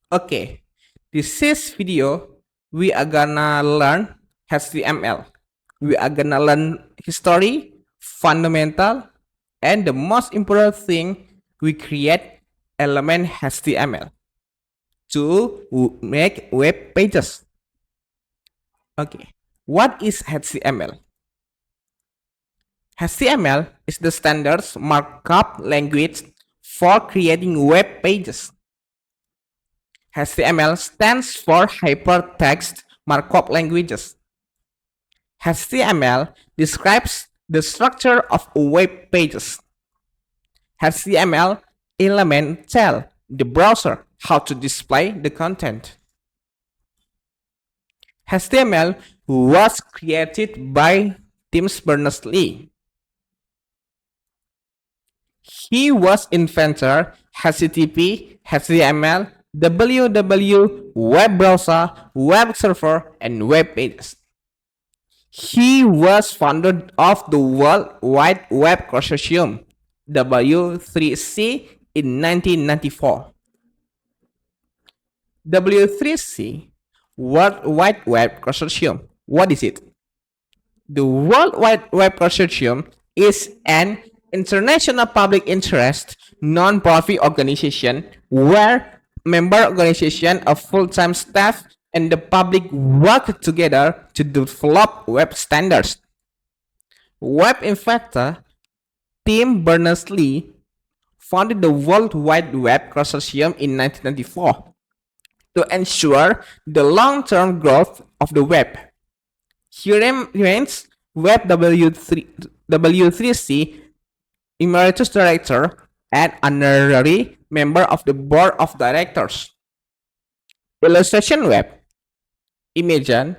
Okay, this video we are gonna learn HTML. We are gonna learn history, fundamental, and the most important thing, we create element HTML to make web pages. Okay, what is HTML? HTML is the standard markup language for creating web pages. HTML stands for Hypertext Markup Languages. HTML describes the structure of web pages. HTML elements tell the browser how to display the content. HTML was created by Tim Berners-Lee. He was inventor HTTP, HTML, WWW, web browser, web server, and web pages. He was founder of the World Wide Web Consortium, W3C, in 1994. W3C, World Wide Web Consortium. What is it? The World Wide Web Consortium is an international public interest non-profit organization where member organizations of full-time staff and the public work together to develop web standards. Web inventor Tim Berners-Lee founded the World Wide Web Consortium in 1994 to ensure the long-term growth of the web. He remains Web W3C Emeritus Director and honorary member of the Board of Directors. Illustration Web. Imagine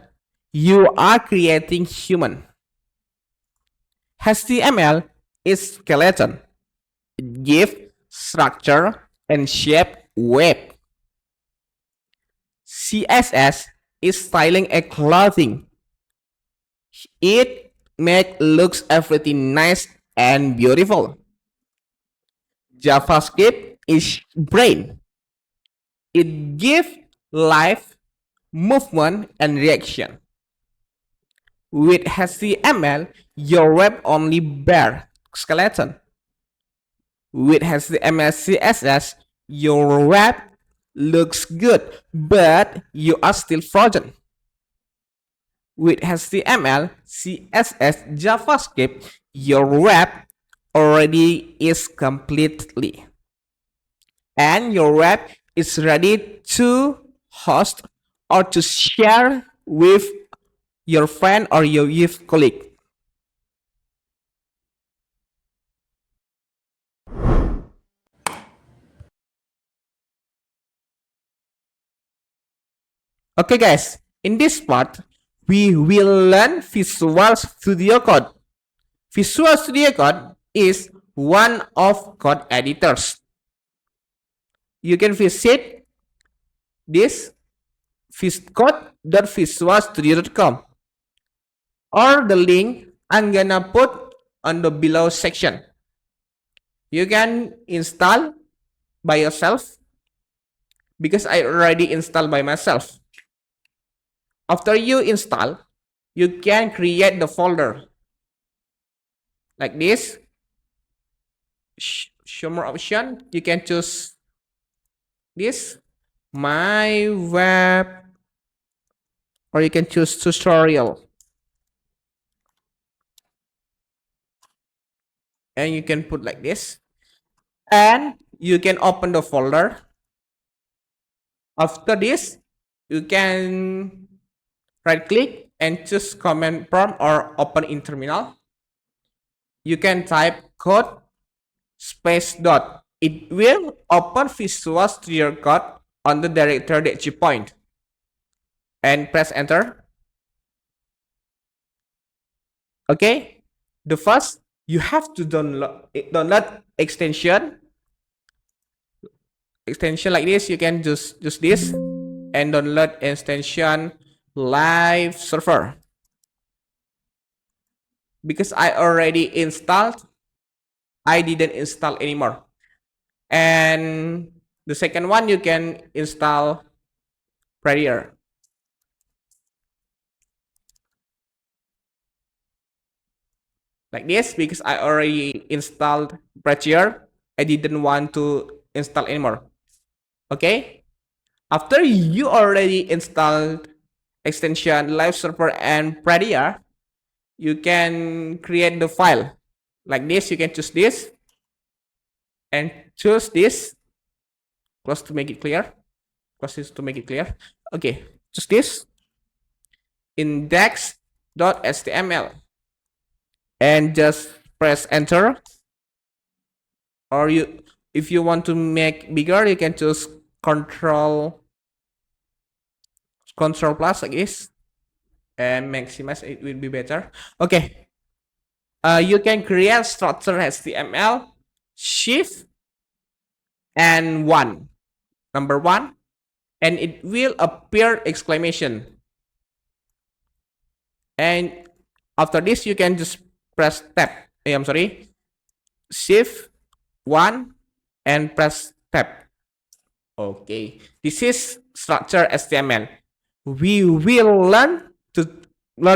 you are creating human. HTML is skeleton. It gives structure and shape web. CSS is styling a clothing. It looks everything nice and beautiful. JavaScript is brain. It gives life, movement, and reaction. With HTML, your web only bears skeleton. With HTML CSS, your web looks good, but you are still frozen. With HTML, CSS, JavaScript, your web already is completely. And your web is ready to host or to share with your friend or your youth colleague. Okay guys, in this part, we will learn Visual Studio Code. Visual Studio Code is one of code editors. You can visit this code.visualstudio.com or the link I'm gonna put on the below section. You can install by yourself because I already installed by myself. After you install, you can create the folder like this. Show more option. You can choose this, my web, or you can choose tutorial. And you can put like this. And you can open the folder. After this, you can right click and choose command prompt or open in terminal. You can type code space dot. It will open Visual Studio Code on the directory that you point. And press enter. Okay. The first, you have to download extension. Extension like this, you can just use this and download extension live server. Because I already installed, I didn't install anymore. And The second one, you can install Prettier. Like this, because I already installed Prettier. I didn't want to install anymore. Okay. After you already installed extension live server and Prettier, you can create the file like this. You can choose this and choose this. Close to make it clear. Close this to make it clear. Okay, choose this index.html and just press enter. Or if you want to make bigger, you can choose control plus like this and maximize. It will be better. Okay. You can create structure HTML shift and number 1, and it will appear exclamation. And after this, you can just press tab. I'm sorry, shift 1 and press tab. Okay, this is structure HTML. We will learn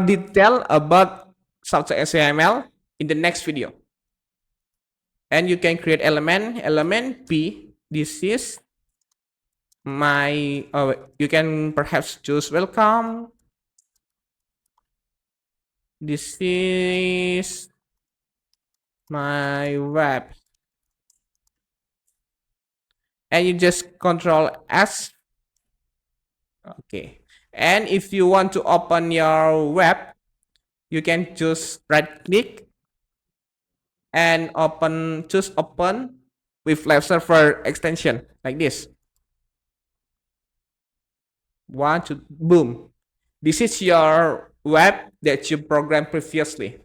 detail about structure HTML in the next video. And you can create element P. This is my you can perhaps choose welcome. This is my web, and you just control S. Okay, and if you want to open your web, you can choose right click and choose open with live server extension like this. 1, 2, boom. This is your web that you programmed previously.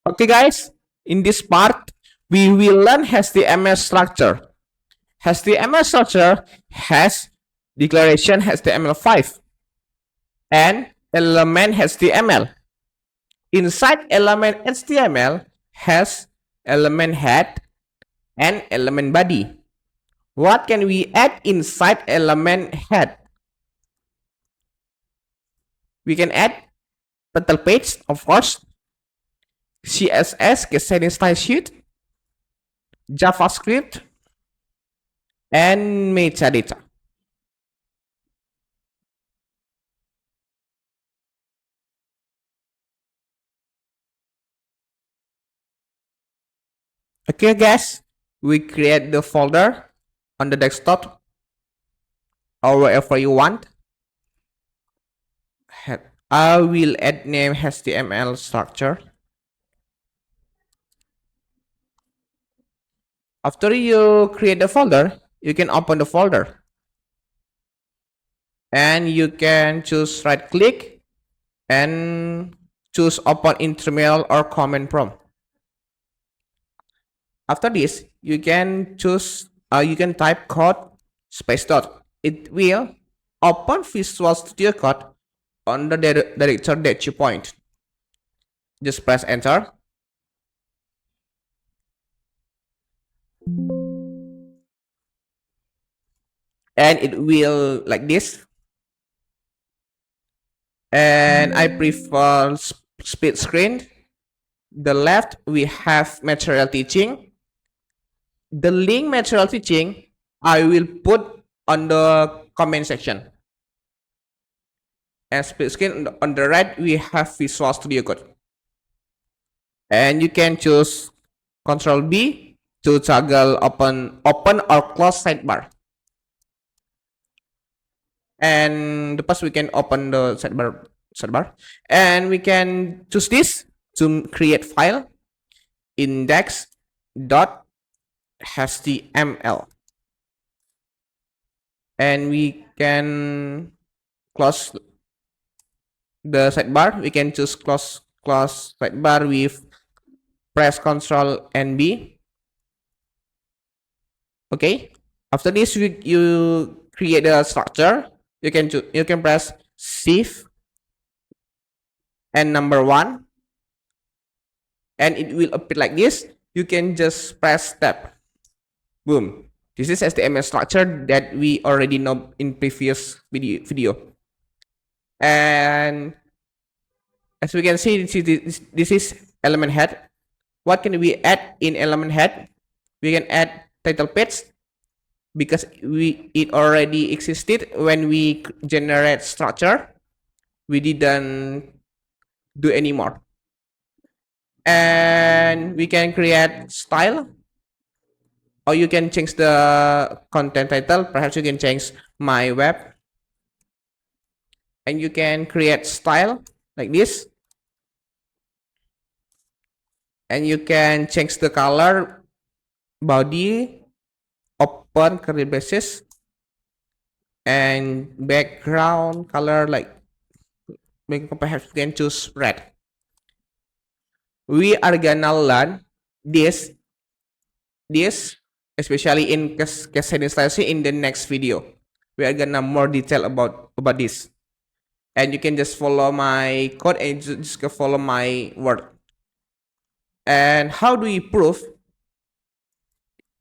Okay guys, in this part, we will learn HTML structure. HTML structure has declaration HTML5 and element HTML. Inside element HTML has element head and element body. What can we add inside element head? We can add title page, of course, CSS, setting style sheet, JavaScript, and metadata. Okay guys, we create the folder on the desktop or wherever you want. I will add name HTML structure. After you create the folder, you can open the folder. And you can choose right click and choose open in terminal or command prompt. After this, you can choose, you can type code space dot. It will open Visual Studio Code on the directory that you point. Just press enter. And it will like this. And I prefer split screen. The left, we have material teaching. The link material teaching, I will put on the comment section. And split screen on the right, we have Visual Studio Code. And you can choose Control B to toggle open or close sidebar. And the first we can open the sidebar, and we can choose this to create file index.html, and we can close the sidebar. We can choose close sidebar with press Ctrl and B. Okay, after this you create a structure. You can press shift and number 1 and it will appear like this. You can just press tab. Boom. This is HTML structure that we already know in previous video. And as we can see, this is element head. What can we add in element head? We can add title page because it already existed when we generate structure. We didn't do anymore. And we can create style, or you can change the content title. Perhaps you can change my web, and you can create style like this, and you can change the color, body, open curly braces, and background color, like perhaps you can choose red. We are gonna learn this especially in cascading stylistic in the next video. We are gonna more detail about this, and you can just follow my code and just follow my word. And how do we prove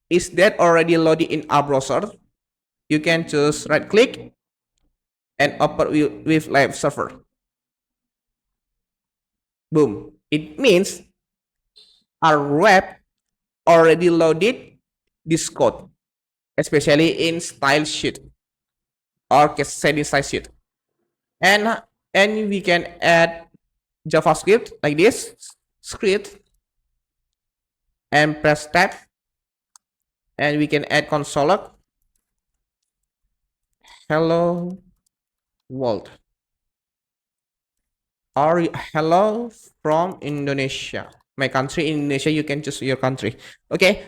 is that already loaded in our browser? You can choose right click and open with live server. Boom. It means our web already loaded this code, especially in style sheet or setting style sheet. And we can add JavaScript like this script and press tab, and we can add console hello world or hello from Indonesia. My country, Indonesia. You can choose your country. Okay,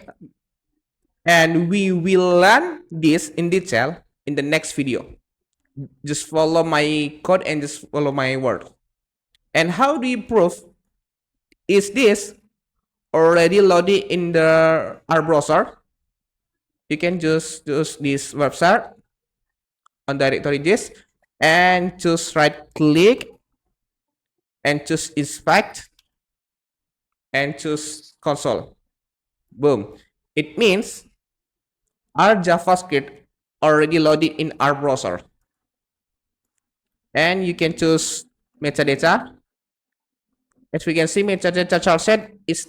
and we will learn this in detail in the next video. Just follow my code and just follow my word. And how do you prove is this already loaded in our browser? You can just choose this website on directory this and choose right click and choose inspect and choose console. Boom. It means our JavaScript already loaded in our browser. And you can choose metadata. As we can see, metadata chart set is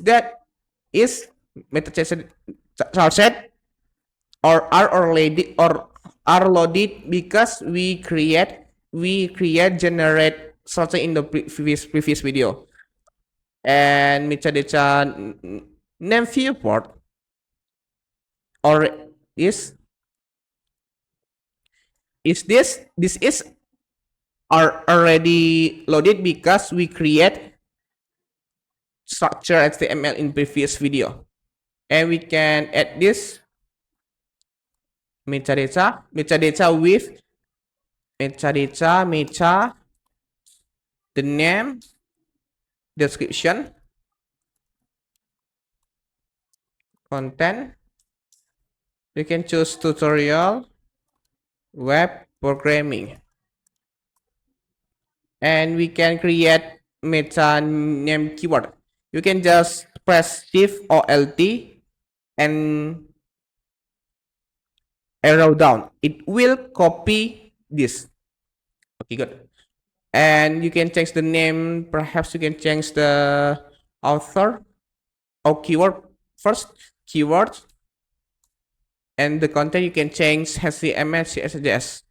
metadata chart set or are loaded because we generate something in the previous video. And metadata name viewport or this is are already loaded because we create structure HTML in previous video. And we can add this metadata with metadata the name, description, content. You can choose tutorial, web programming, and we can create meta name keyword. You can just press Shift or Alt and arrow down. It will copy this. Okay, good. And you can change the name. Perhaps you can change the author or keyword first. Keyword. And the content you can change HTML, CSS.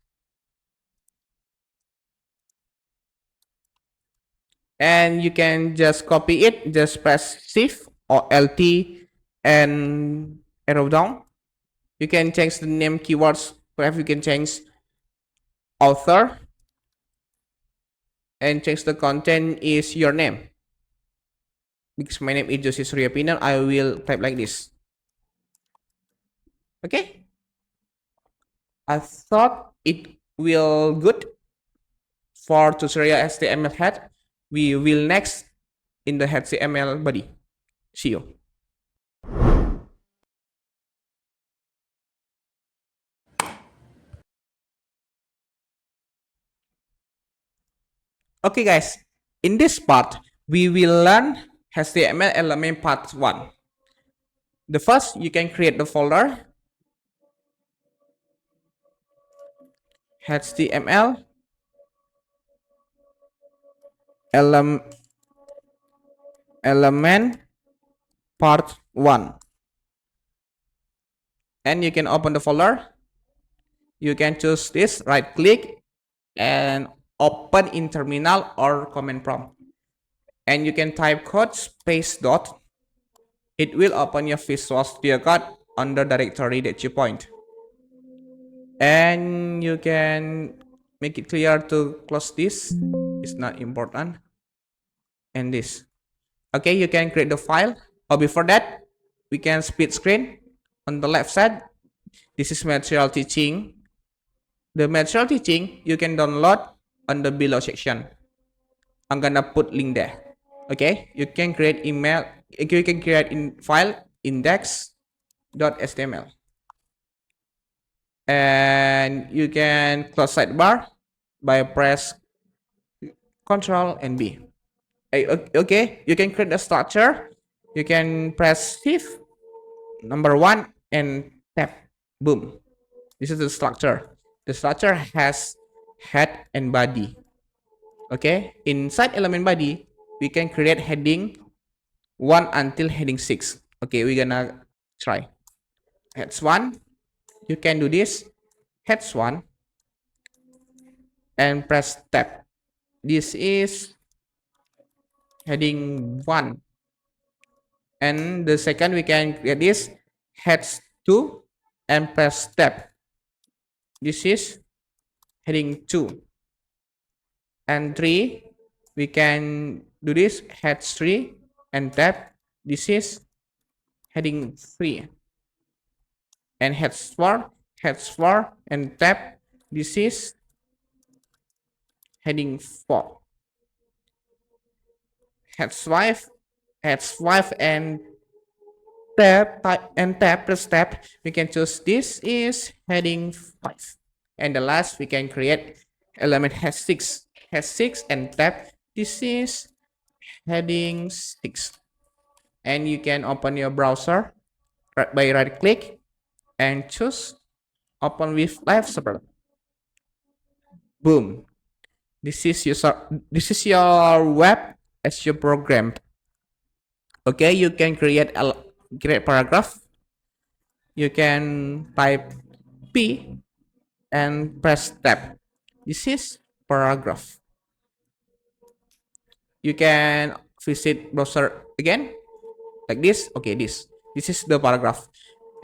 And you can just copy it. Just press Shift or Alt and arrow down. You can change the name keywords. Perhaps you can change author and change the content is your name. Because my name is Josie Surya Pinar, I will type like this. Okay. I thought it will good for tutorial HTML head. We will next in the HTML body. See you. Okay guys, in this part we will learn HTML element part 1. The first, you can create the folder HTML element part 1, and you can open the folder. You can choose this, right click and open in terminal or command prompt, and you can type code space dot. It will open your Visual Studio Code on the directory that you point, and you can make it clear to close this. It's not important. And this, okay, you can create the file. Or before that, we can split screen. On the left side, this is material teaching. The material teaching you can download on the below section. I'm gonna put link there. Okay, you can create email. You can create in file index.html, and you can close sidebar by press Ctrl and B. Okay, you can create a structure. You can press Shift number 1 and tab. Boom. This is the structure. The structure has head and body. Okay, inside element body, we can create heading 1 until heading 6. Okay, we're gonna try. Heads 1, you can do this. Heads 1 and press tab. This is heading 1. And the second, we can create this. Heads 2 and press tab. This is heading 2. And 3, we can do this. Heads 3 and tab. This is heading 3. And heads 4 and tab. This is heading 4. Heads 5 and press tab. We can choose this is heading 5. And the last, we can create element head 6 and tab. This is heading 6. And you can open your browser by right click and choose open with live server. Boom. This is your web as your program. Okay, you can create a paragraph. You can type P and press tab. This is paragraph. You can visit browser again like this. Okay, this is the paragraph.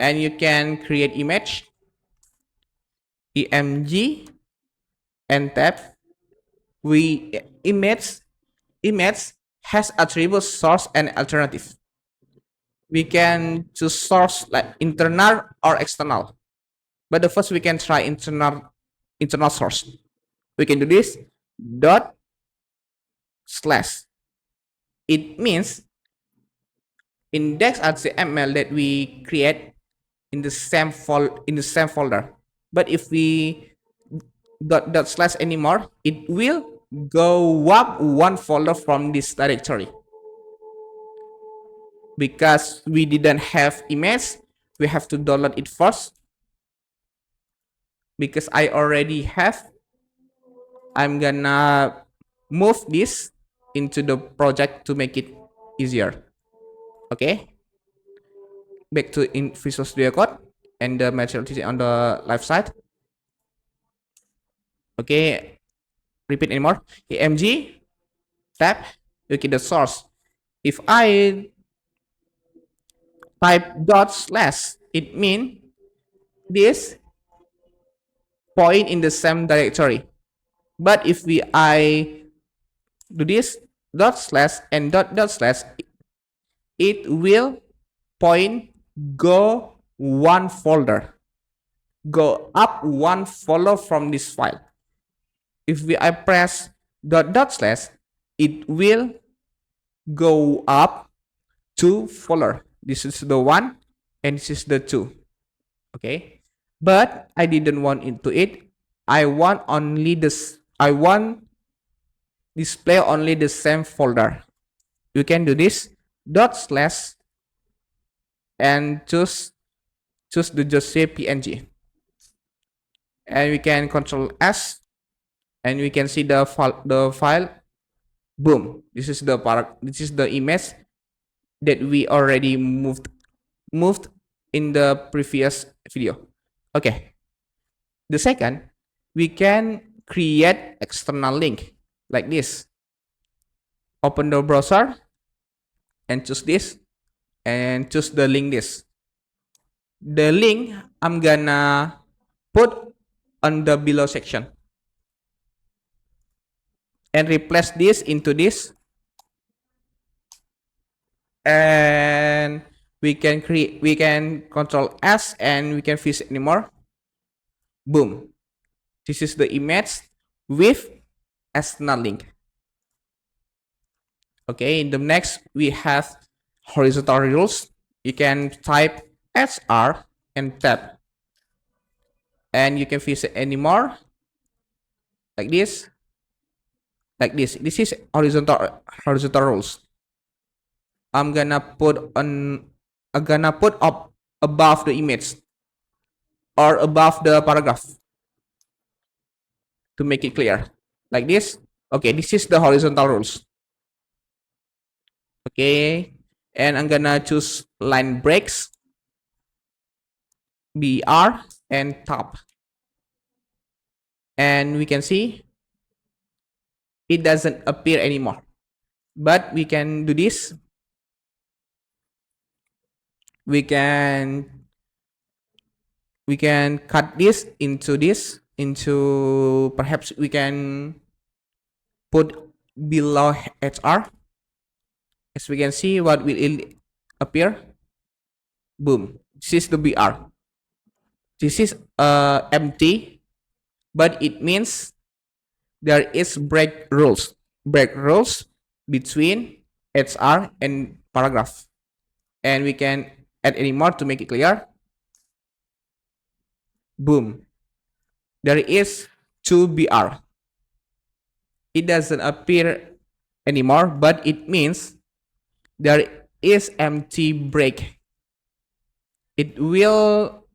And you can create image, img, and tab. Image has attributes source and alternative. We can choose source like internal or external, but the first we can try internal source. We can do this dot slash. It means index.html that we create in the same folder. But if we dot slash anymore, it will go up one folder from this directory. Because we didn't have image, we have to download it first. Because I already have, I'm gonna move this into the project to make it easier. Okay, back to in Visual Studio Code and the material on the left side. Okay, repeat anymore. img tab. Okay, the source. If I type dot slash, it means this point in the same directory. But if I do this dot slash and dot slash, it will point go one folder, go up one folder from this file. If I press dot slash, it will go up 2 folder. This is the 1 and this is the 2. Okay, but I didn't want into it. I want only this. I want display only the same folder. You can do this dot slash and choose the JPNG, and we can control S and we can see the file. Boom, this is the image that we already moved in the previous video. Okay, the second, we can create external link like this. Open the browser and choose this and choose the link this. The link I'm gonna put on the below section and replace this into this, and we can control S and we can visit anymore. Boom, this is the image with external link. Okay, in the next we have horizontal rules. You can type SR and tab, and you can visit anymore like this. This is horizontal rules. I'm gonna put up above the image or above the paragraph to make it clear like this. Okay, this is the horizontal rules. Okay, and I'm gonna choose line breaks, BR, and top, and we can see it doesn't appear anymore, but we can do this. We can cut this into perhaps we can put below HR. As we can see, what will appear? Boom, this is the BR. This is empty, but it means there is break rules between HR and paragraph, and we can add any more to make it clear. Boom, there is 2BR. It doesn't appear anymore, but it means there is empty break. It will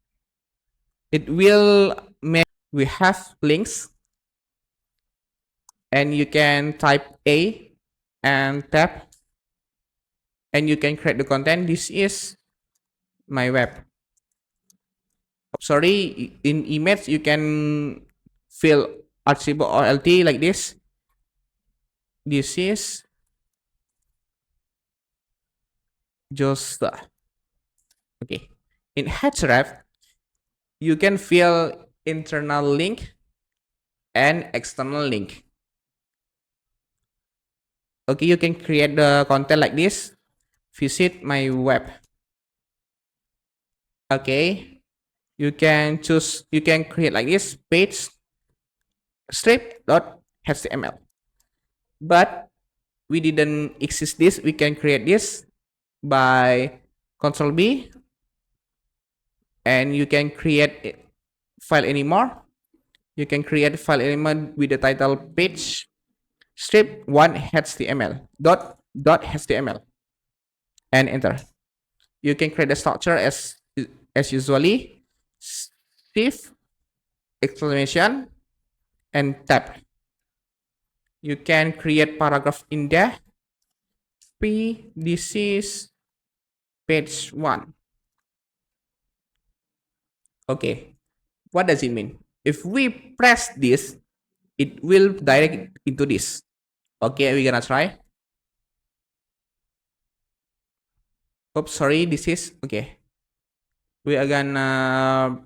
make, we have links, and you can type A and tab, and you can create the content. This is my web. Sorry, in image you can fill archive or LT like this. This is just okay. In href you can fill internal link and external link. Okay, you can create the content like this. Visit my web. Okay, you can create like this, page strip.html, but we didn't exist this. We can create this by Ctrl B, and you can create file anymore. You can create file element with the title page strip 1 html .html and enter. You can create the structure as usually, shift exclamation and tab. You can create paragraph in there. This is page 1. Okay, what does it mean? If we press this, it will direct into this. Okay, we're gonna try. Oops, sorry, this is okay. We are gonna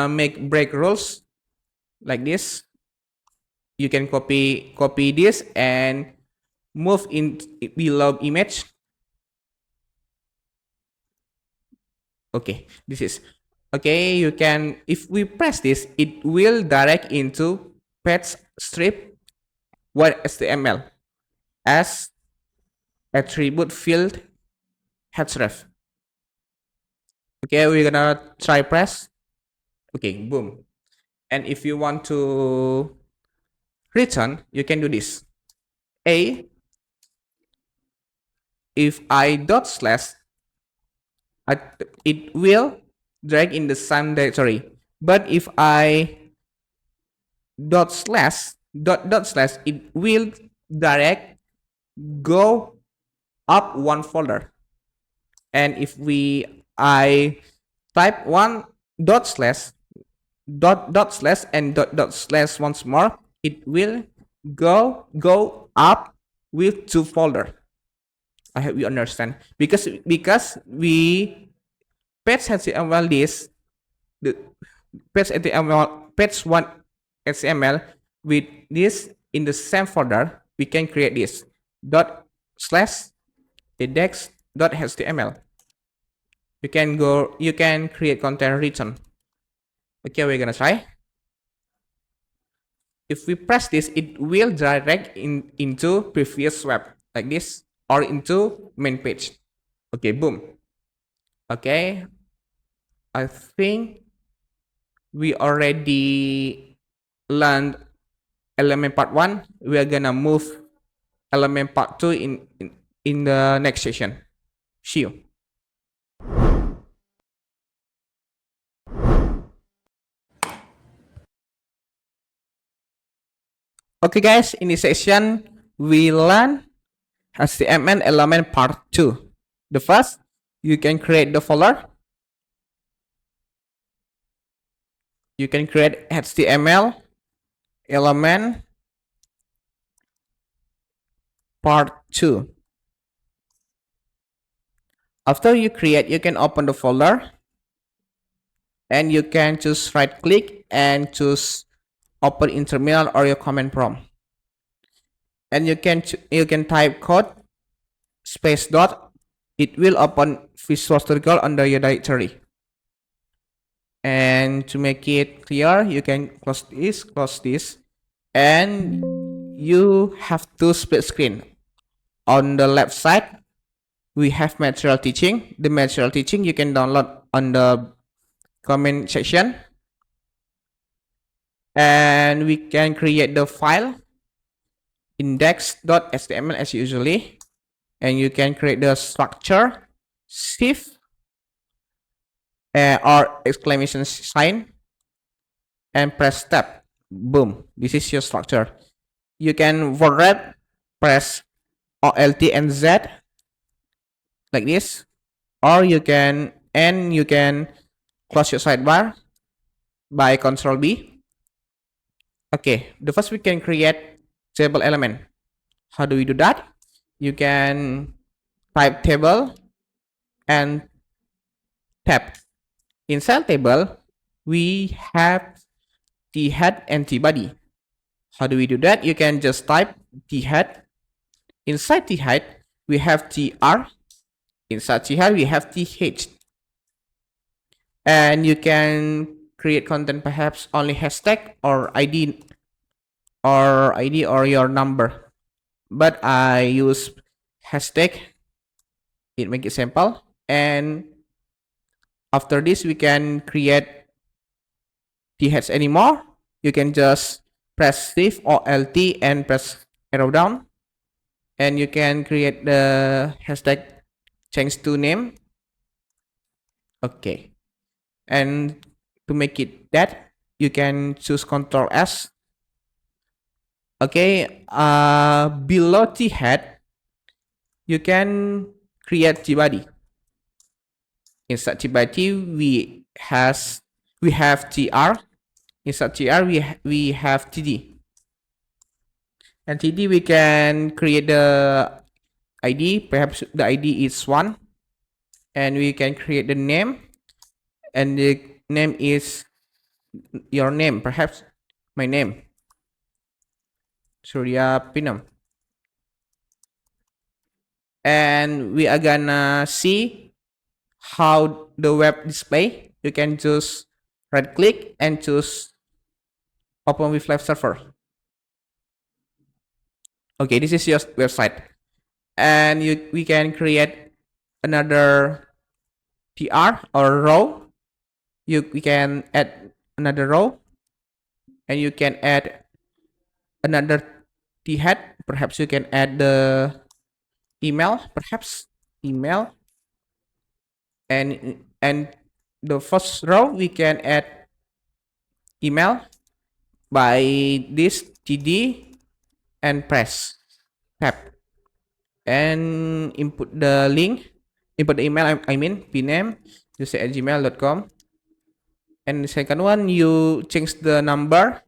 make break rules like this. You can copy this and move in below image. Okay, this is okay. You can, if we press this, it will direct into page strip HTML as attribute field href. Okay, we're gonna try press. Okay, boom. And if you want to return, you can do this. A if I dot slash, it will drag in the same directory. But if I dot slash, it will direct go up one folder. And if I type one dot slash and dot slash once more, it will go up with two folder. I hope you understand, because we patch HTML this, the patch one HTML with this in the same folder, we can create this dot slash index dot html. You can create content return. Okay, we're gonna try. If we press this, it will direct into previous web like this, or into main page. Okay, boom. Okay, I think we already learned element part 1. We are gonna move element part 2 in the next session. See you. Okay guys, in this session we learn HTML element part 2. The first, you can create the folder. You can create HTML element part 2. After you create, you can open the folder and you can choose right click and choose open in terminal or your command prompt. And you can type code space dot. It will open Visual Studio under your directory. And to make it clear, you can close this, and you have to split screen. On the left side, we have material teaching. The material teaching you can download on the comment section, and we can create the file index.html as usually, and you can create the structure shift or exclamation sign and press tab. Boom, this is your structure. You can forward, press Alt and Z like this, or you can close your sidebar by Ctrl B. Okay, the first we can create table element. How do we do that? You can type table and tab. Inside table, we have the head and the body. How do we do that? You can just type the head. Inside the head, we have the R. Inside the head, we have the H. And you can create content, perhaps only hashtag or ID or your number. But I use hashtag. It make it simple. And after this, we can create the heads anymore. You can just press Shift or Alt and press arrow down, and you can create the hashtag, change to name. Okay, and to make it that, you can choose Ctrl S. Okay, below the head, you can create the body. Inside the body, we have TR. Inside TR, we have TD. And TD, we can create the ID. Perhaps the ID is 1. And we can create the name. And the name is your name. Perhaps my name, Surya Pinam. And we are gonna see how the web display. You can just right click and choose open with live server. Okay, this is your website, and we can create another TR or row. We can add another row, and you can add another T head. Perhaps you can add the email, perhaps. email, and the first row we can add email by this td and press tab and input the link, input the email, I mean pname, you say at gmail.com. And the second one, you change the number.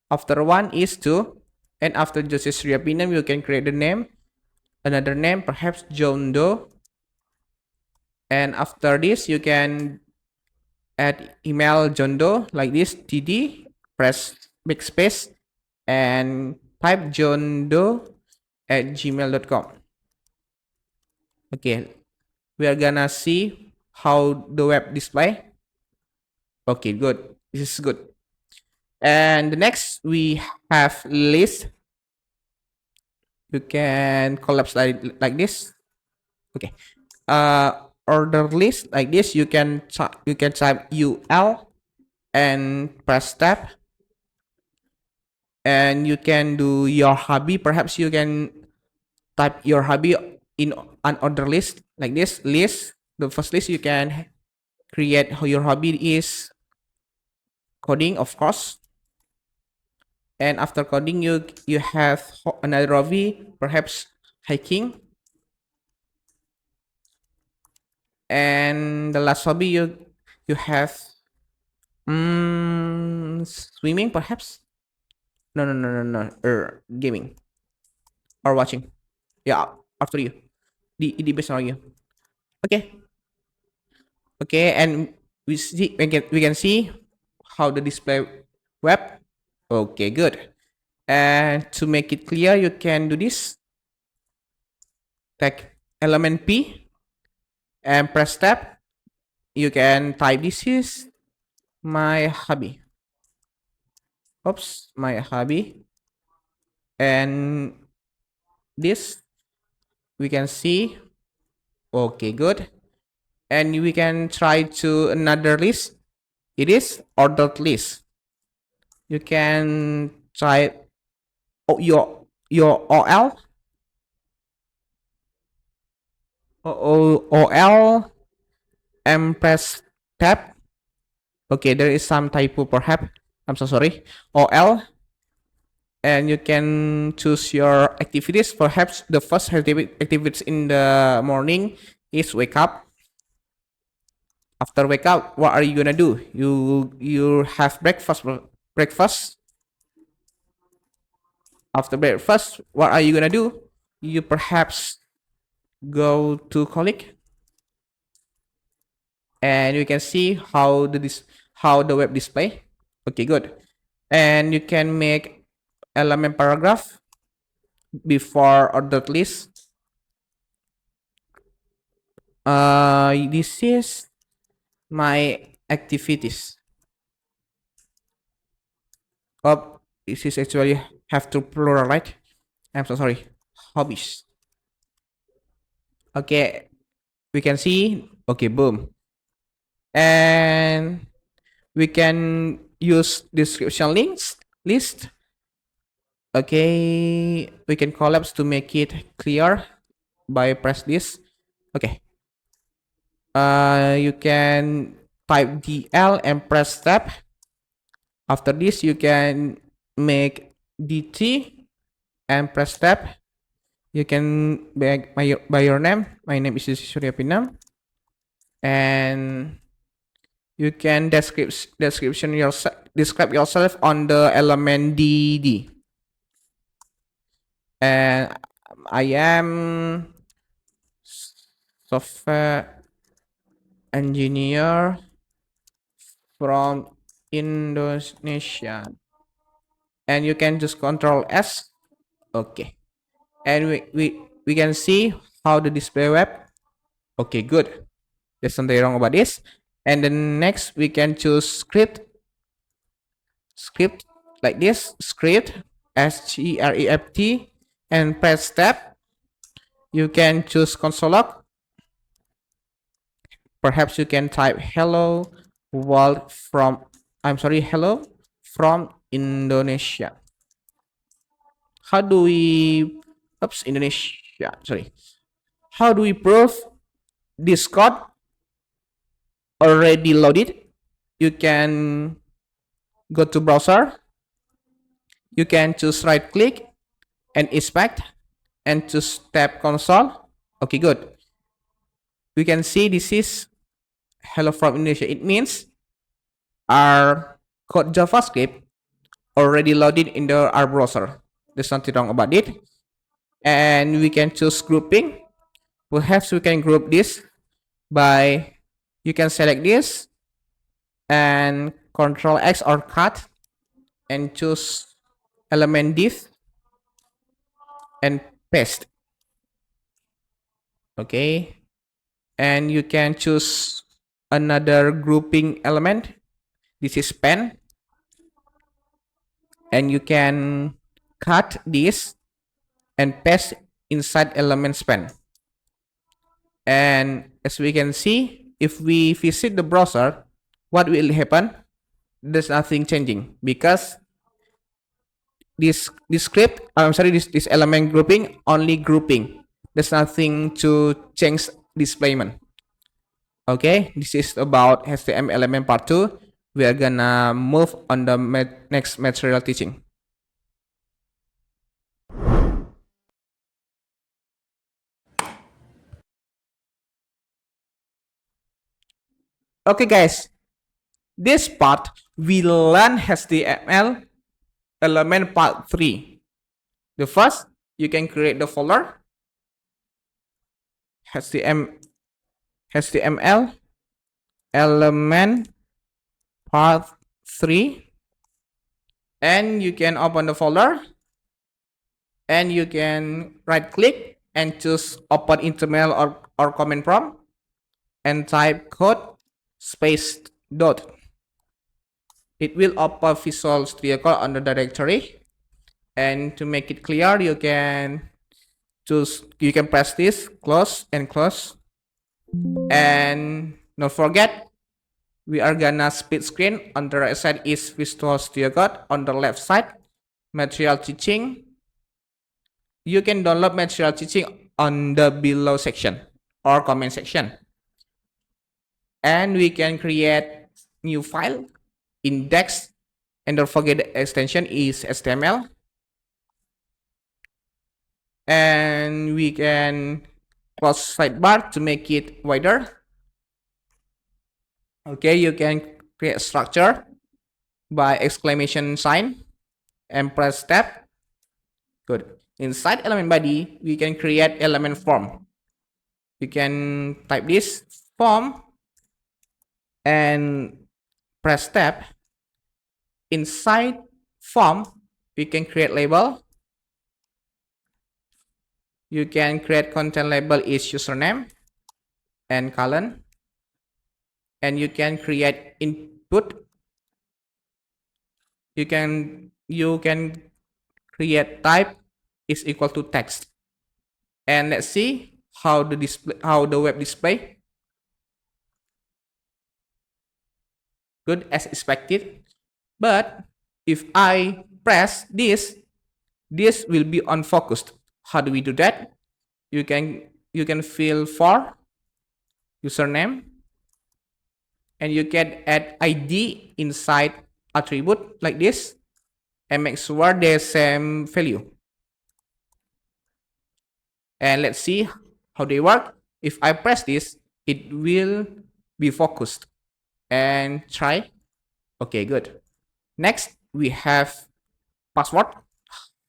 After one is two, and after Jose Surya Pinam, you can create the name, another name, perhaps John Doe. And after this, you can add email John Doe like this, td, press big space, and type John Doe at gmail.com. Okay, we are gonna see how the web display. Okay, good. This is good. And the next we have list. You can collapse like this. Okay. Order list like this. You can type UL and press tab, and you can do your hobby. Perhaps you can type your hobby in an order list like this. List, the first list you can create how your hobby is coding, of course. And after coding, you have another hobby, perhaps hiking. And the last hobby you have swimming, perhaps. No. Gaming or watching. Yeah, after you. The best on you. Okay. Okay, and we can see how the display web. Okay, good. And to make it clear, you can do this. Take element P and press tab. You can type this is my hobby. Oops, my hobby. And this we can see. Okay, good. And we can try to another list. It is ordered list. You can try your OL and press tab. Okay, there is some typo perhaps. I'm so sorry. OL, and you can choose your activities. Perhaps the first activities in the morning is wake up. After wake up, what are you gonna do? You have breakfast. Breakfast. After breakfast, what are you gonna do? You perhaps go to colleague, and you can see how the web display. Okay, good. And you can make element paragraph before ordered list. This is my activities. Oh, this is actually have to plural, right? I'm so sorry. Hobbies. Okay, we can see. Okay, boom. And we can use description links list. Okay, we can collapse to make it clear by press this. Okay. You can type DL and press tab. After this, you can make DT and press tab. You can by your name. My name is Surya Pinam, and you can describe yourself on the element DD. And I am software engineer from Indonesia, and you can just control S. Okay, and we can see how the display web. Okay, good. There's something wrong about this. And then next we can choose script like this, script SCREFT, and press tab. You can choose console log. Perhaps you can type hello world from hello from Indonesia. How do we Indonesia, sorry. How do we prove this code already loaded, you can go to browser, you can choose right click and inspect and choose tab console. Okay, good. We can see this is hello from Indonesia. It means our code JavaScript already loaded in our browser. There's nothing wrong about it. And we can choose grouping. Perhaps we can group this by, you can select this and Control X or cut and choose element div and paste. Okay, and you can choose another grouping element. This is pen, and you can cut this and paste inside element span. And as we can see, if we visit the browser, what will happen? There's nothing changing because this script, this element grouping only grouping. There's nothing to change displayment. Okay, this is about HTML element part 2. We are gonna move on the next material teaching. Okay guys, this part we learn HTML element part 3. The first, you can create the folder HTML element part 3, and you can open the folder and you can right click and choose open intermedia or command prompt and type code space dot. It will open Visual Studio Code on the directory, and to make it clear, you can press this, close and close, and don't forget we are gonna split screen. On the right side is Visual Studio Code, on the left side material teaching. You can download material teaching on the below section or comment section, and we can create new file index, and don't forget the extension is HTML, and we can close sidebar to make it wider. Okay, you can create structure by exclamation sign and press tab. Good. Inside element body, we can create element form. You can type this form and press tab. Inside form, we can create label. You can create content label is username and colon, and you can create input. You can create type is equal to text, and let's see how the web display. Good as expected, but if I press this will be unfocused. How do we do that? You can fill for username, and you can add ID inside attribute like this and make sure the same value. And let's see how they work. If I press this, it will be focused. And try. Okay, good. Next, we have password.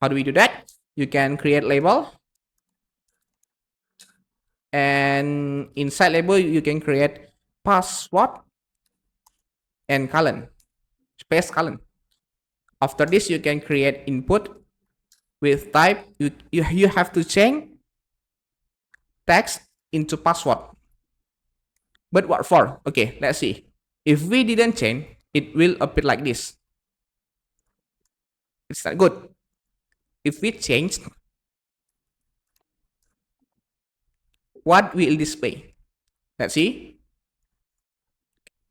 How do we do that? You can create label, and inside label you can create password and colon, space colon. After this, you can create input with type. You have to change text into password. But what for? Okay, let's see. If we didn't change, it will appear like this. It's not good. If we change, what will display? Let's see.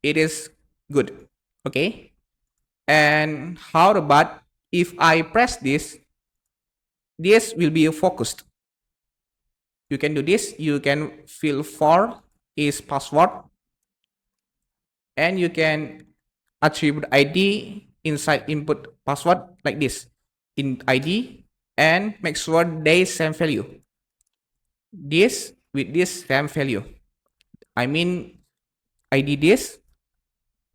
It is good. Okay. And how about if I press this will be focused. You can do this. You can fill for is password, and you can attribute ID inside input password like this in ID, and make sure they same value, this with this same value. I mean ID this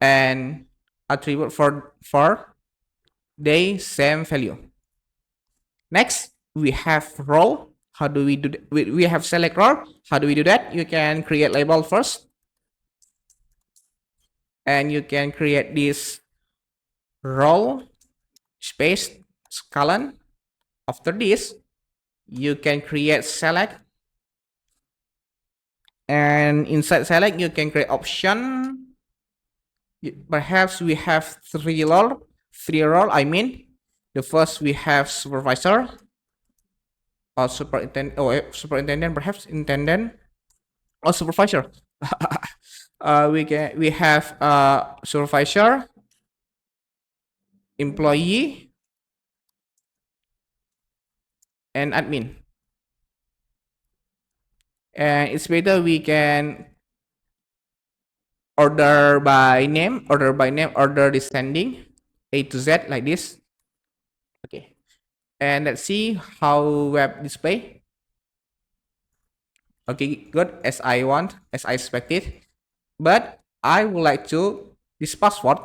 and attribute for they same value. Next, we have role. How do we do that? We have select role. How do we do that? You can create label first, and you can create this role space colon. After this, you can create select, and inside select you can create option. Perhaps we have three role. I mean, the first we have supervisor or superintendent, or superintendent, perhaps intendant or supervisor. We have supervisor, employee, and admin. And it's better we can order by name, order descending A to Z like this. Okay, and let's see how web display. Okay, good, as I want, as I expected, but I would like to this password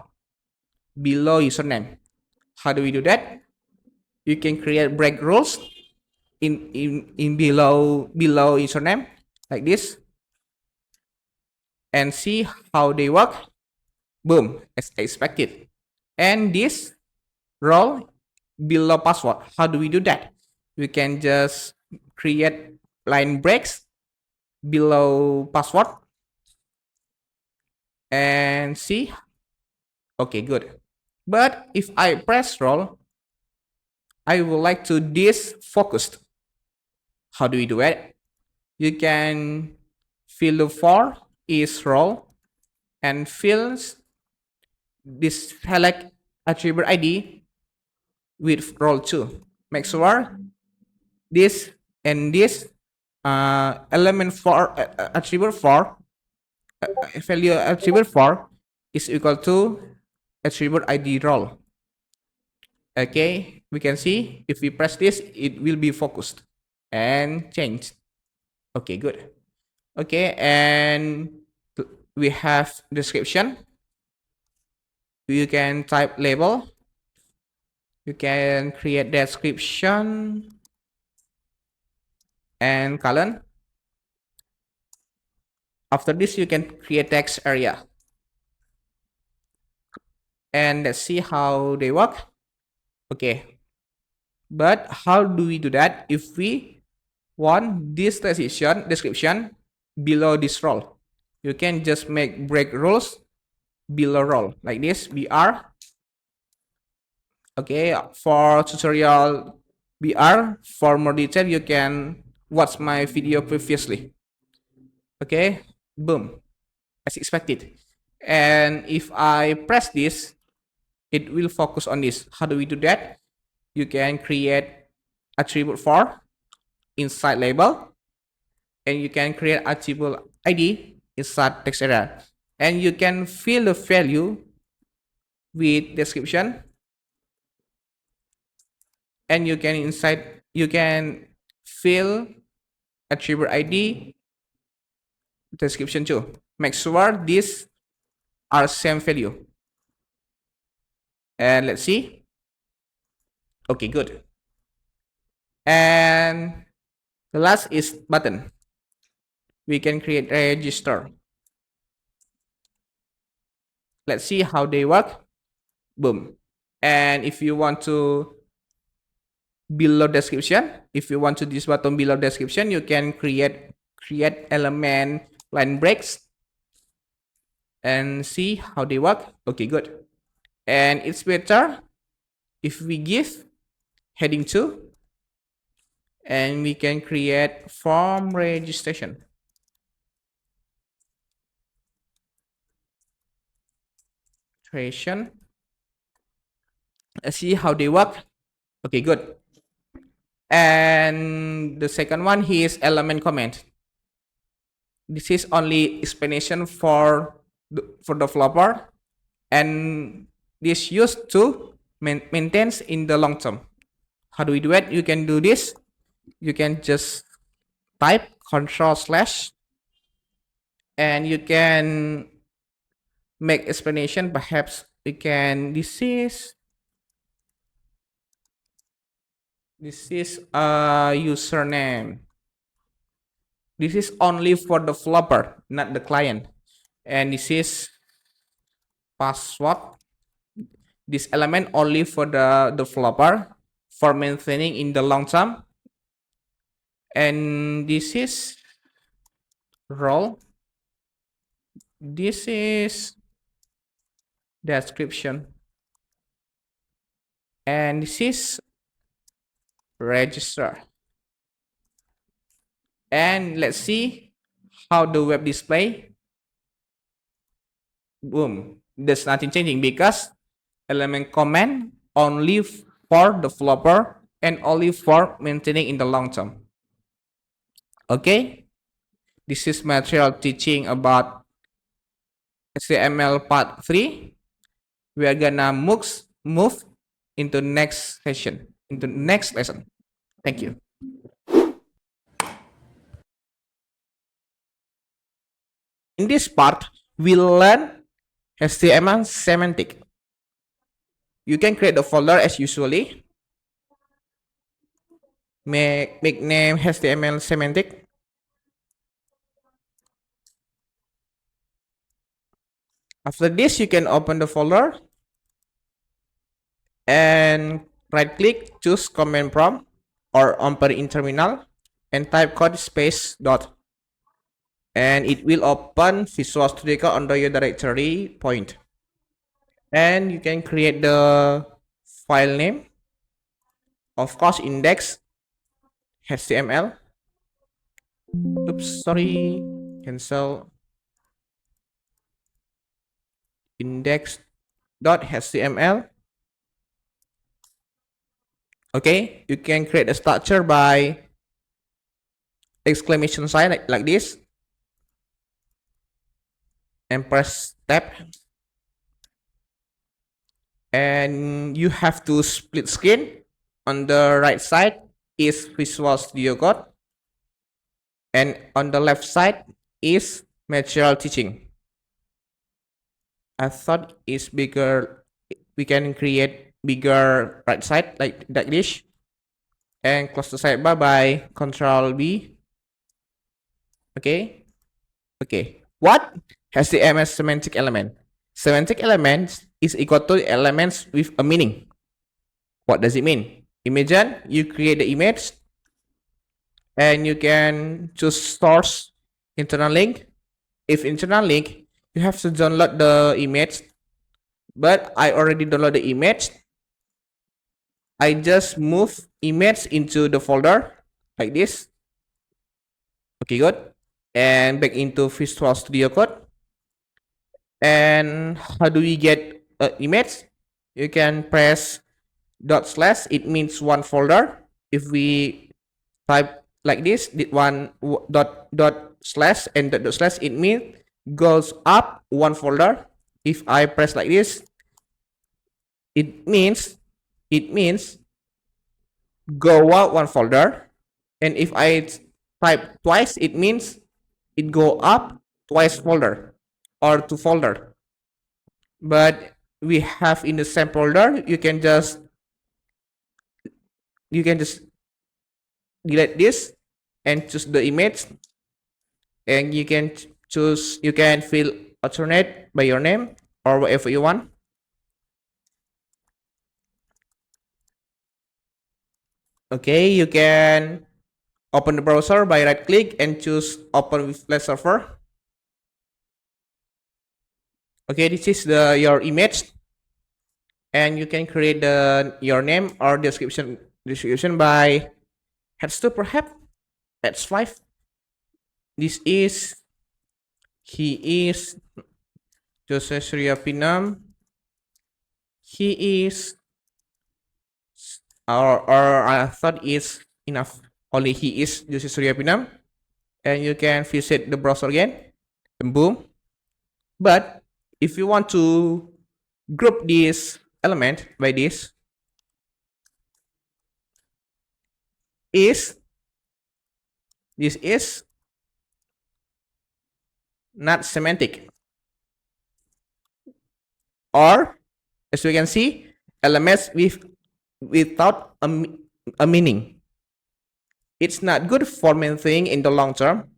below username. How do we do that? You can create break rules in below username like this, and see how they work. Boom, as expected. And this role below password, how do we do that? We can just create line breaks below password and see. Okay, good. But if I press role, I would like to this focused. How do we do it? You can fill the for is role and fills this select attribute ID with role 2. Make sure this and this element for attribute for value attribute for is equal to attribute ID role. Okay, we can see if we press this, it will be focused and changed. Okay, good. Okay, and we have description. You can type label. You can create description and column. After this, you can create text area. And let's see how they work. Okay, but how do we do that if we want this description below this role? You can just make break rules below role like this, br. Okay, for tutorial br, for more detail you can watch my video previously. Okay, boom, as expected. And if I press this, it will focus on this. How do we do that? You can create attribute for inside label, and you can create attribute ID inside text area, and you can fill the value with description, and you can fill attribute ID description too. Make sure these are same value. And let's see. Okay, good. And the last is button. We can create a register. Let's see how they work. Boom. And if you want to below description, if you want to this button below description, you can create element line breaks and see how they work. Okay, good. And it's better if we give heading 2, and we can create form registration. Let's see how they work. Okay, good. And the second one here is element comment. This is only explanation for for developer, and this used to maintain in the long term. How do we do it? You can do this. You can just type control slash, and you can make explanation. Perhaps we can. This is a username. This is only for the developer, not the client. And this is password. This element only for the developer for maintaining in the long term. And this is role. This is description. And this is register. And let's see how the web display. Boom. There's nothing changing because element command only for developer and only for maintaining in the long term. Okay. This is material teaching about HTML part 3. We are gonna move into next session, into next lesson. Thank you. In this part, we learn HTML semantic. You can create a folder as usually. Make name HTML semantic. After this, you can open the folder and right click, choose command prompt or open in terminal and type code space dot. And it will open Visual Studio Code under your directory point. And you can create the file name, of course, index HTML. Oops, sorry, cancel. Index.html. Okay, you can create a structure by exclamation sign like this and press tab, and you have to split screen. On the right side is Visual Studio Code and on the left side is material teaching. I thought it's bigger. We can create bigger right side like this and close the sidebar by Control B. Okay. What HTML semantic element? Semantic elements is equal to elements with a meaning. What does it mean? Imagine you create the image and you can choose source internal link. If internal link, you have to download the image, but I already download the image. I just move image into the folder like this. Okay, good. And back into Visual Studio Code. And how do we get an image? You can press dot slash, it means one folder. If we type like this, one dot slash and dot slash, it means goes up one folder. If I press like this, it means go out one folder. And if I type twice, it means it go up twice folder or two folder. But we have in the same folder, you can just delete this and choose the image, and you can choose, you can fill alternate by your name or whatever you want. Okay, you can open the browser by right click and choose open with Flash server. Okay, this is your image, and you can create your name or description by heads2 perhaps heads5. This is, he is Jose Surya Pinam. He is, or I thought is enough. Only he is Jose Surya Pinam. and you can visit the browser again, and boom. But if you want to group this element by is this is not semantic, or as we can see, elements without a meaning. It's not good for maintaining in the long term,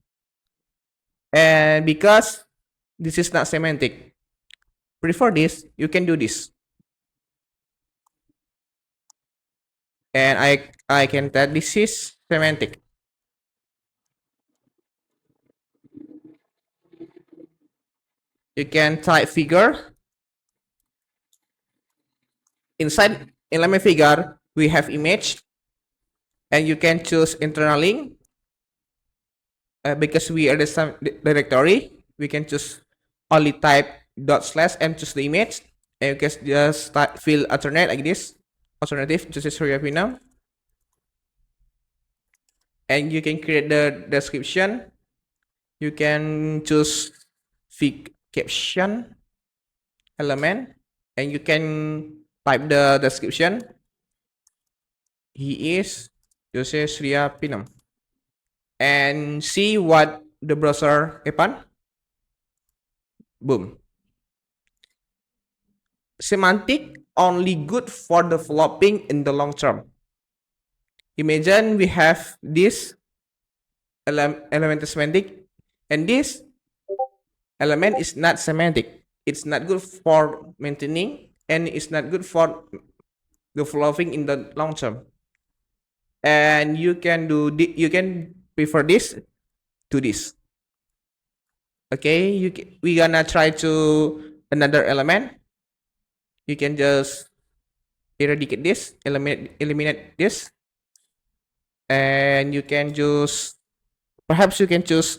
and because this is not semantic, prefer this, you can do this, and I can tell this is semantic. You can type figure. Inside element figure, we have image, and you can choose internal link. Because we are the same directory, we can choose only type dot slash and choose the image. And you can just fill alternate like this. Alternative, this is Surya Pinam. And you can create the description. You can choose caption element, and you can type the description. He is Jose Surya Pinam, and see what the browser happen. Boom. Semantic only good for developing in the long term. Imagine we have this element semantic, and this element is not semantic. It's not good for maintaining, and it's not good for developing in the long term. And you can you can prefer this to this. Okay, we gonna try to another element. You can just eradicate this, eliminate this, and you can choose. Perhaps you can choose.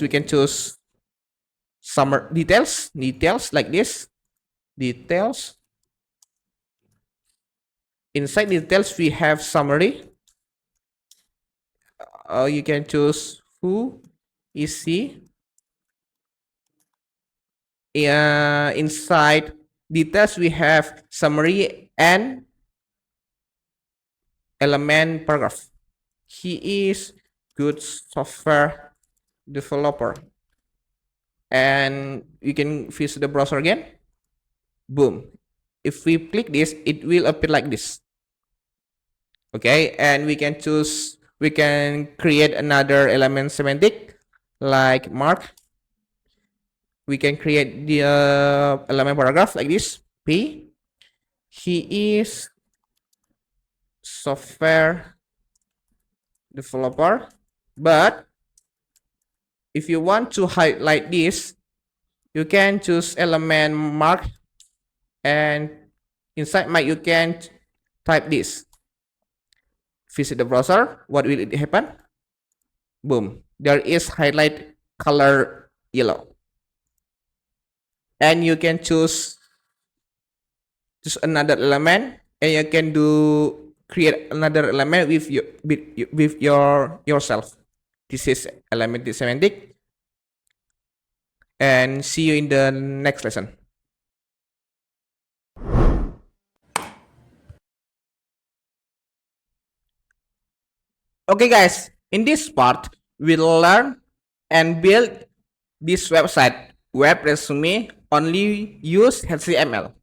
We can choose some details like this. Details. Inside details, we have summary. You can choose who is he. Inside details, we have summary and element paragraph. He is good software developer. And you can visit the browser again. Boom. If we click this, it will appear like this. Okay, and we can choose, we can create another element semantic like mark. We can create the element paragraph like this. P. He is software developer. But if you want to highlight this, you can choose element mark, and inside mark you can type this. Visit the browser. What will it happen? Boom. There is highlight color yellow. And you can choose another element, and you can create another element with yourself. This is element semantic, and see you in the next lesson. Okay guys, in this part we'll learn and build this website web resume only use HTML.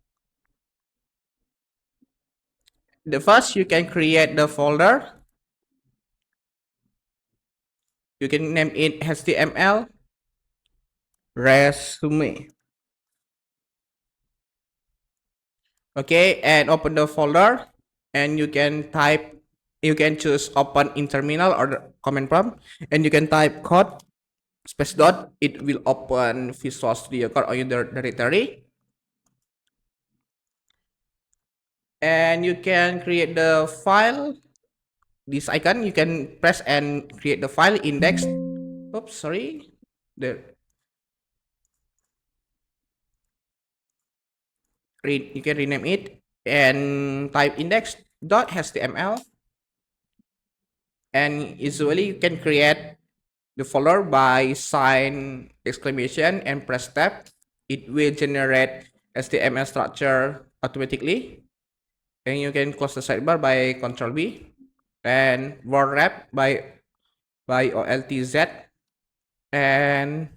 The first, you can create the folder. You can name it HTML resume. Okay, and open the folder, and you can type, you can choose open in terminal or the command prompt, and you can type code space dot. It will open Visual Studio Code on your directory. And you can create the file. This icon, you can press and create the file index. Oops, sorry. You can rename it and type index.html, And usually you can create the folder by sign exclamation and press tab. It will generate HTML structure automatically. And you can close the sidebar by Ctrl B and word wrap by OLTZ. And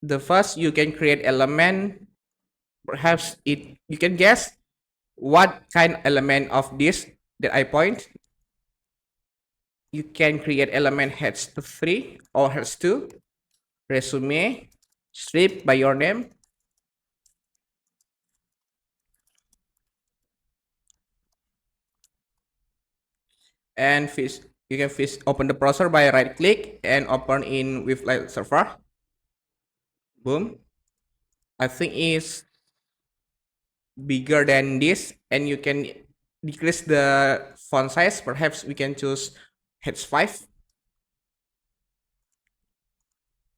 the first you can create element. Perhaps it you can guess what kind element of this that I point. You can create element heads 3 or heads 2, resume, strip by your name, and fish. You can open the browser by right click and open in with light server. Boom. I think it's bigger than this, and you can decrease the font size. Perhaps we can choose heads 5.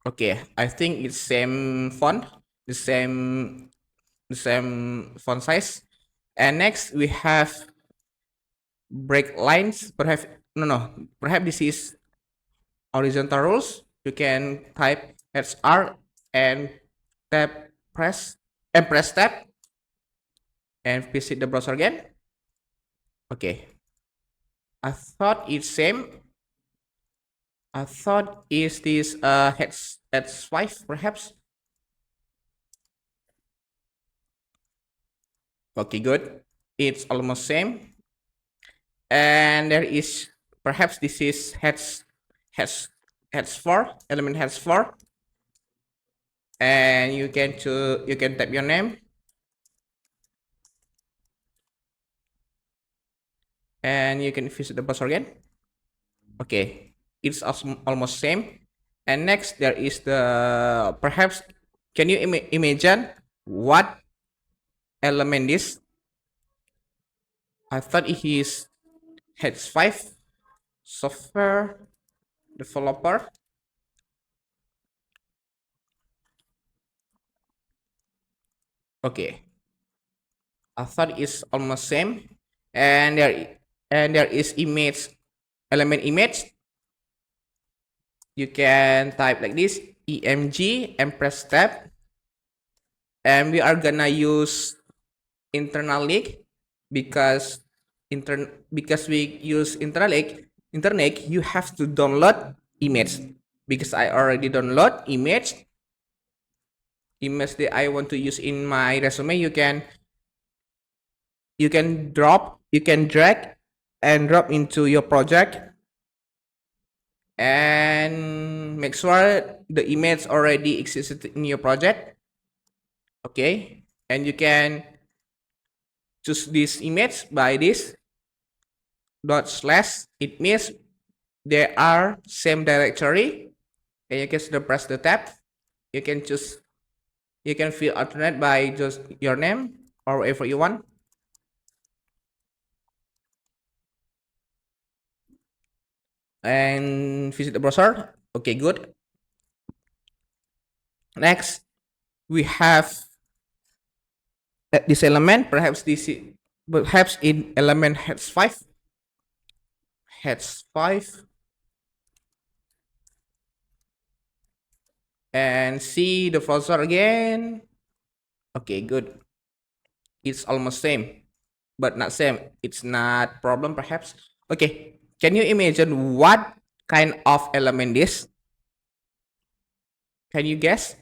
Okay, I think it's same font, the same font size. And next we have break lines. Perhaps perhaps this is horizontal rules. You can type HR and tap press tab and visit the browser again. Okay, I thought it's same. I thought is this heads 5 perhaps. Okay, good. It's almost same. And there is perhaps this is heads heads 4 element heads 4, and you can type your name and you can visit the browser again. Okay, it's almost same. And next there is the perhaps can you imagine what element is? I thought it is heads 5 software developer. Okay, I thought it's almost same. And there is image element image. You can type like this emg and press tab, and we are gonna use internal link because because we use internet you have to download image. Because I already download image that I want to use in my resume. You can drag and drop into your project and make sure the image already existed in your project. Okay, and you can choose this image by this dot slash. It means they are same directory, and you can still press the tab. You can choose, you can fill alternate by just your name or whatever you want. And visit the browser. Okay, good. Next we have this element. Perhaps in element heads 5, and see the browser again. Okay, good. It's almost same, but not same. It's not problem perhaps. Okay, can you imagine what kind of element this? Can you guess?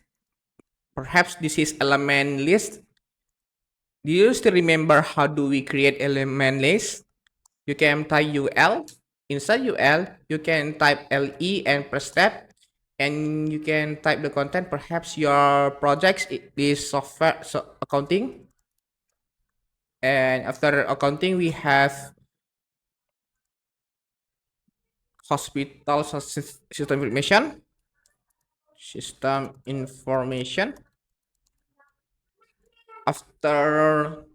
Perhaps this is element list. Do you still remember how do we create element list? You can type UL. Inside UL, you can type LE and press tab, and you can type the content. Perhaps your project is software accounting, and after accounting we have hospital system information. After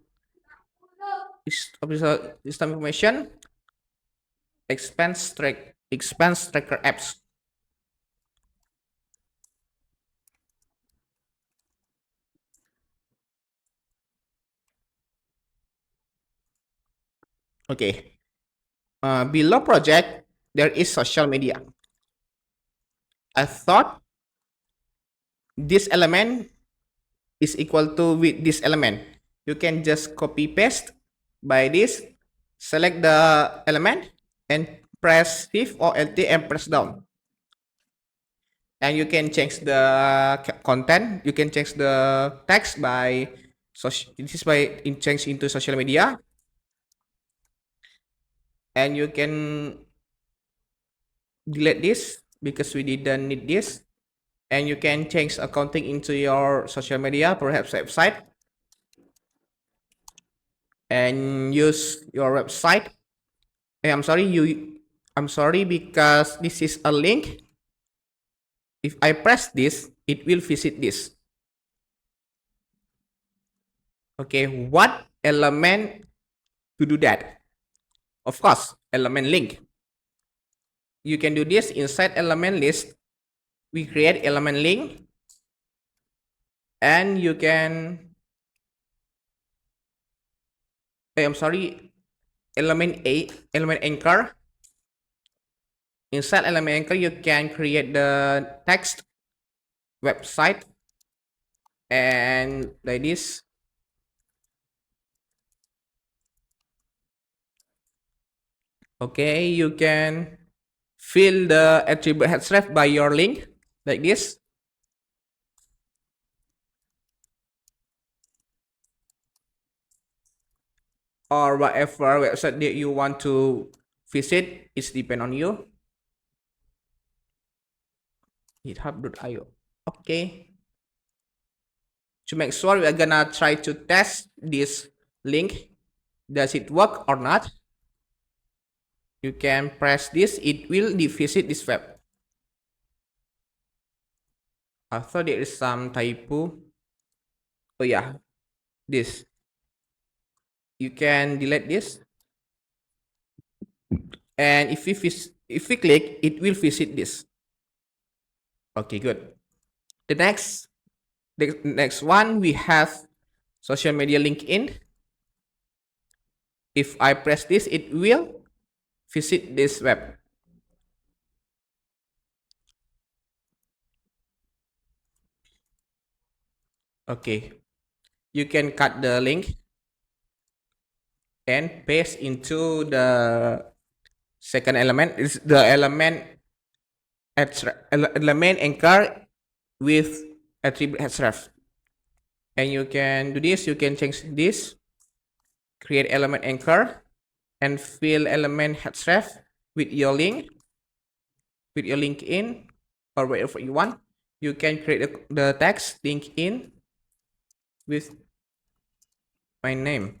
system information, expense tracker apps. Okay, below project, there is social media. I thought this element is equal to with this element. You can just copy paste by this, select the element and press Shift or Alt and press down. And you can change the content, you can change the text by, this is by change into social media. And you can delete this because we didn't need this. And you can change accounting into your social media, perhaps website, and use your website. I'm sorry because this is a link. If I press this, it will visit this. Okay, what element to do that? Of course, element link. You can do this inside element list. We create element link, and you can, element anchor. Inside element anchor, you can create the text website and like this. Okay, you can fill the attribute href by your link like this. Or whatever website that you want to visit, it's depend on you. github.io. Okay. To make sure, we are gonna try to test this link. Does it work or not? You can press this, it will visit this web. I thought there is some typo. Oh yeah, this. You can delete this. And if we click, it will visit this. Okay, good. The next one, we have social media LinkedIn. If I press this, it will visit this web. Okay, you can cut the link and paste into the second element. Is the element anchor with attribute href. And you can do this, you can change this, create element anchor and fill element href with your link, with your LinkedIn or whatever you want. You can create the text LinkedIn with my name.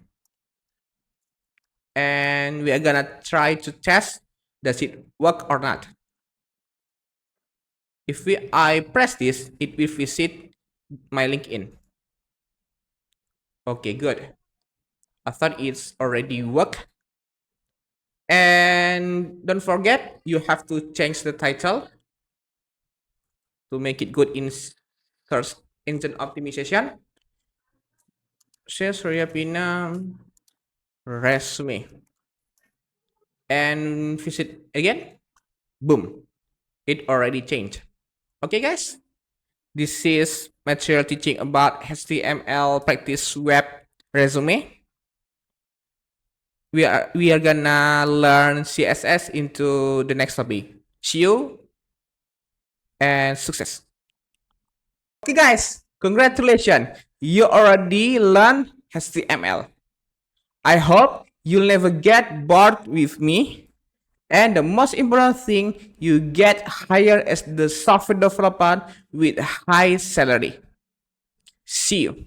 And we are gonna try to test, does it work or not? If I press this, it will visit my LinkedIn. Okay, good. I thought it's already worked. And don't forget, you have to change the title to make it good in search engine optimization. Surya Pina resume. And visit again. Boom. It already changed. Okay, guys. This is material teaching about HTML practice web resume. We are gonna learn CSS into the next topic. See you and success. Okay, guys. Congratulations. You already learned HTML. I hope you'll never get bored with me. And the most important thing, you get hired as the software developer with high salary. See you.